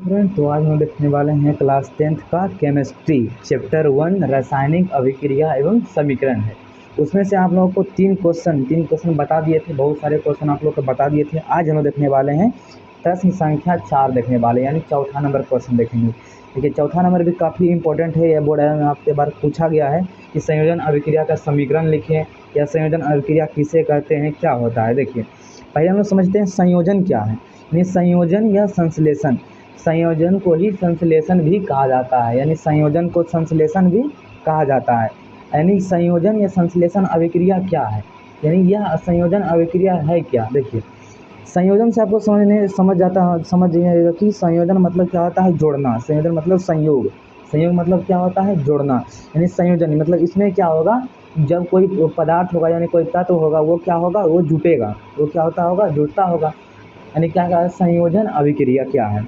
Friend, तो आज हम देखने वाले हैं क्लास 10th का केमिस्ट्री चैप्टर 1 रासायनिक अभिक्रिया एवं समीकरण है। उसमें से आप लोगों को तीन क्वेश्चन बता दिए थे, बहुत सारे क्वेश्चन आप लोग को बता दिए थे। आज हम देखने वाले हैं प्रश्न संख्या 4 देखने वाले, यानी चौथा नंबर क्वेश्चन देखेंगे। देखिए, चौथा नंबर भी काफ़ी इंपॉर्टेंट है। यह बोर्ड में आपके बार पूछा गया है कि संयोजन अभिक्रिया का समीकरण लिखें या संयोजन अभिक्रिया किसे कहते हैं, क्या होता है। देखिए, पहले हम लोग समझते हैं संयोजन क्या है। यानी संयोजन या संश्लेषण, संयोजन को ही संश्लेषण भी कहा जाता है, यानी संयोजन को संश्लेषण भी कहा जाता है। यानी संयोजन या संश्लेषण अभिक्रिया क्या है, यानी यह संयोजन अभिक्रिया है क्या। देखिए, संयोजन से आपको समझ जाइएगा कि संयोजन मतलब क्या होता है, जोड़ना। संयोजन मतलब संयोग, संयोग मतलब क्या होता है, जोड़ना। यानी संयोजन मतलब इसमें क्या होगा, जब कोई पदार्थ होगा यानी कोई तत्व होगा, वो क्या होगा, वो जुटेगा। वो क्या होता होगा, जुटता होगा। यानी क्या कहा, संयोजन अभिक्रिया क्या है।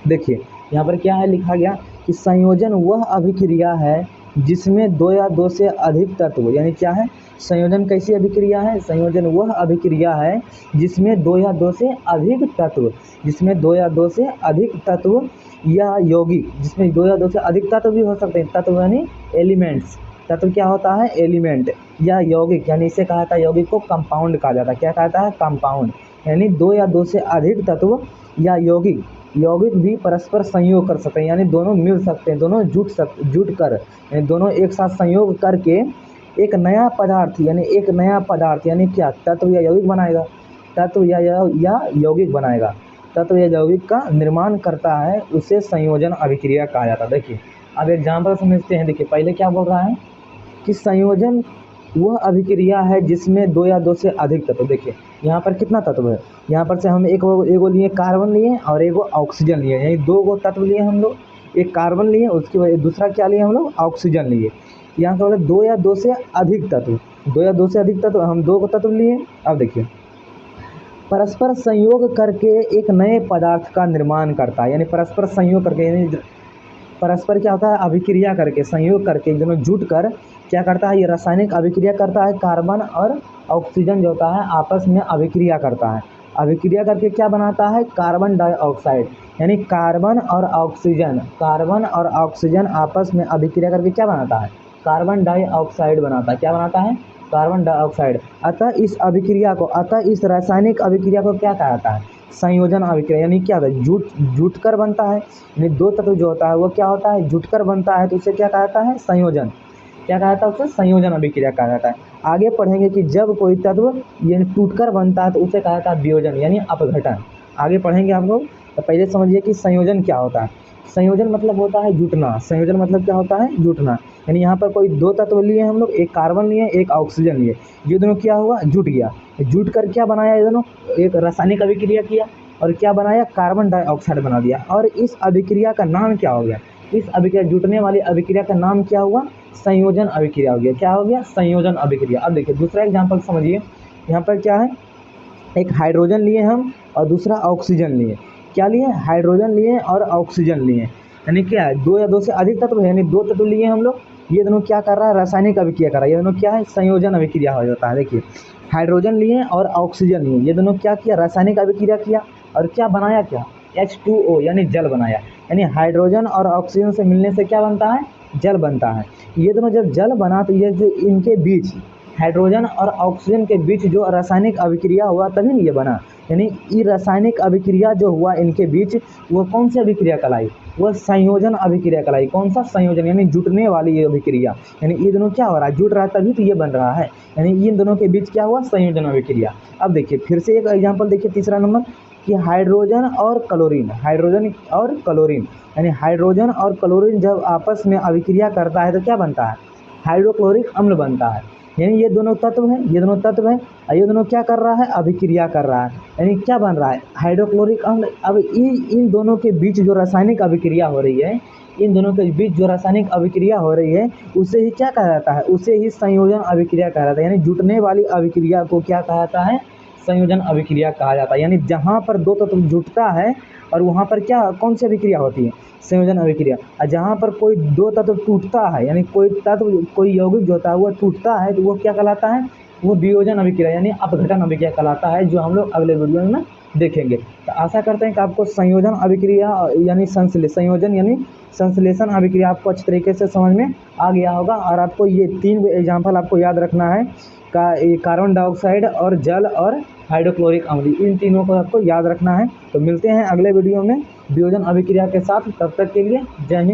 देखिए, यहाँ पर क्या है लिखा गया कि संयोजन वह अभिक्रिया है जिसमें दो या दो से अधिक तत्व, यानी क्या है, संयोजन कैसी अभिक्रिया है, संयोजन वह अभिक्रिया है जिसमें दो या दो से अधिक तत्व, जिसमें दो या दो से अधिक तत्व या यौगिक, जिसमें दो या दो से अधिक तत्व भी हो सकते हैं। तत्व यानी एलिमेंट्स, तत्व क्या होता है, एलिमेंट, या यौगिक, यानी इसे कहा जाता है, यौगिक को कंपाउंड कहा जाता है। क्या कहता है, कंपाउंड। यानी दो या दो से अधिक तत्व या यौगिक, यौगिक भी परस्पर संयोग कर सकते हैं, यानी दोनों मिल सकते हैं, दोनों जुट कर, यानी दोनों एक साथ संयोग करके एक नया पदार्थ, यानी एक नया पदार्थ, यानी क्या, तत्व या यौगिक बनाएगा। तत्व या यौगिक बनाएगा, तत्व या यौगिक का निर्माण करता है, उसे संयोजन अभिक्रिया कहा जाता है। देखिए, अब एग्जाम्पल समझते हैं। देखिए, पहले क्या बोल रहा है कि संयोजन वह अभिक्रिया है जिसमें दो या दो से अधिक तत्व। देखिए, यहाँ पर कितना तत्व है, यहाँ पर से हम एगो लिए कार्बन लिए और एगो ऑक्सीजन लिए, यानी दो गो तत्व लिए हम लोग। एक कार्बन लिए, उसके बाद दूसरा क्या लिए हम लोग, ऑक्सीजन लिए। यहाँ पर दो या दो से अधिक तत्व, दो या दो से अधिक तत्व, हम दो गो तत्व लिए। अब देखिए, परस्पर संयोग करके एक नए पदार्थ का निर्माण करता है, यानी परस्पर संयोग करके, यानी परस्पर क्या होता है, अभिक्रिया करके, संयोग करके, दोनों जुट कर क्या करता है, ये रासायनिक अभिक्रिया करता है। कार्बन और ऑक्सीजन जो होता है आपस में अभिक्रिया करता है। अभिक्रिया करके क्या बनाता है, कार्बन डाइऑक्साइड। यानी कार्बन और ऑक्सीजन, कार्बन और ऑक्सीजन आपस में अभिक्रिया करके क्या बनाता है, कार्बन डाइऑक्साइड बनाता है। क्या बनाता है, कार्बन डाइऑक्साइड। अतः इस रासायनिक अभिक्रिया को क्या कहा जाता है, संयोजन अभिक्रिया। यानी क्या होता है, जुट कर बनता है, यानी दो तत्व जो होता है वो क्या होता है, जुट कर बनता है, तो उसे क्या कहा जाता है, संयोजन। क्या कहा जाता है, उसे संयोजन अभिक्रिया कहा जाता है। आगे पढ़ेंगे कि जब कोई तत्व ये टूटकर बनता है तो उसे कहा जाता है वियोजन, यानी अपघटन। आगे पढ़ेंगे हम लोग, तो पहले समझिए कि संयोजन क्या होता है। संयोजन मतलब होता है जुटना, संयोजन मतलब क्या होता है, जुटना। यानी यहाँ पर कोई दो तत्व लिए हम लोग, एक कार्बन लिए, एक ऑक्सीजन लिए, ये दोनों क्या हुआ, जुट गया। जुट कर क्या बनाया, ये दोनों एक रासायनिक अभिक्रिया किया और क्या बनाया, कार्बन डाइऑक्साइड बना दिया। और इस अभिक्रिया का नाम क्या हो गया, इस अभिक्रिया, जुटने वाली अभिक्रिया का नाम क्या हुआ, संयोजन अभिक्रिया हो गया। क्या हो गया, संयोजन अभिक्रिया। अब देखिए, दूसरा एग्जाम्पल समझिए। यहाँ पर क्या है, एक हाइड्रोजन लिए हम और दूसरा ऑक्सीजन लिए। क्या लिए, हाइड्रोजन लिए और ऑक्सीजन लिए। यानी क्या है, दो या दो से अधिक तत्व है, यानी दो तत्व लिए हम लोग। ये दोनों क्या कर रहा है, रासायनिक अभिक्रिया कर रहा है। ये दोनों क्या है, संयोजन अभिक्रिया हो जाता है। देखिए, हाइड्रोजन लिए और ऑक्सीजन लिए, ये दोनों क्या किया, रासायनिक अभिक्रिया किया और क्या बनाया, क्या, H2O यानी जल बनाया। यानी हाइड्रोजन और ऑक्सीजन से मिलने से क्या बनता है, जल बनता है। ये दोनों जब जल बना तो ये जो इनके बीच, हाइड्रोजन और ऑक्सीजन के बीच जो रासायनिक अभिक्रिया हुआ तभी नहीं ये बना। यानी ये रासायनिक अभिक्रिया जो हुआ इनके बीच, वो कौन सी अभिक्रिया कहलाई, वह संयोजन अभिक्रिया कहलाई। कौन सा, संयोजन, यानी जुटने वाली ये अभिक्रिया। यानी ये दोनों क्या हो रहा है, जुट रहा है तभी तो ये बन रहा है। यानी इन दोनों के बीच क्या हुआ, संयोजन अभिक्रिया। अब देखिए फिर से एक एग्जाम्पल देखिए, तीसरा नंबर, कि हाइड्रोजन और क्लोरीन, हाइड्रोजन और क्लोरीन, यानी हाइड्रोजन और क्लोरीन जब आपस में अभिक्रिया करता है तो क्या बनता है, हाइड्रोक्लोरिक अम्ल बनता है। यानी ये दोनों तत्व हैं, ये दोनों तत्व हैं और ये दोनों क्या कर रहा है, अभिक्रिया कर रहा है। यानी क्या बन रहा है, हाइड्रोक्लोरिक अम्ल। अब इन दोनों के बीच जो रासायनिक अभिक्रिया हो रही है, इन दोनों के बीच जो रासायनिक अभिक्रिया हो रही है, उसे ही क्या कहा जाता है, उसे ही संयोजन अभिक्रिया कहा जाता है। यानी जुटने वाली अभिक्रिया को क्या कहा जाता है, संयोजन अभिक्रिया कहा जाता है। यानी जहाँ पर दो तत्व जुटता है और वहाँ पर क्या, कौन सी अभिक्रिया होती है, संयोजन अभिक्रिया। और जहाँ पर कोई दो तत्व टूटता है, यानी कोई तत्व, कोई यौगिक जो होता है वो टूटता है, तो वो क्या कहलाता है, वो वियोजन अभिक्रिया यानी अपघटन अभिक्रिया कहलाता है, जो हम लोग अगले वीडियो में देखेंगे। तो आशा करते हैं कि आपको संयोजन अभिक्रिया यानी संश्लेषण अभिक्रिया आपको अच्छी तरीके से समझ में आ गया होगा। और आपको ये 3 एग्जाम्पल आपको याद रखना है का ये कार्बन डाइऑक्साइड और जल और हाइड्रोक्लोरिक अम्ल, इन तीनों को आपको याद रखना है। तो मिलते हैं अगले वीडियो में वियोजन अभिक्रिया के साथ, तब तक के लिए जय हिंद।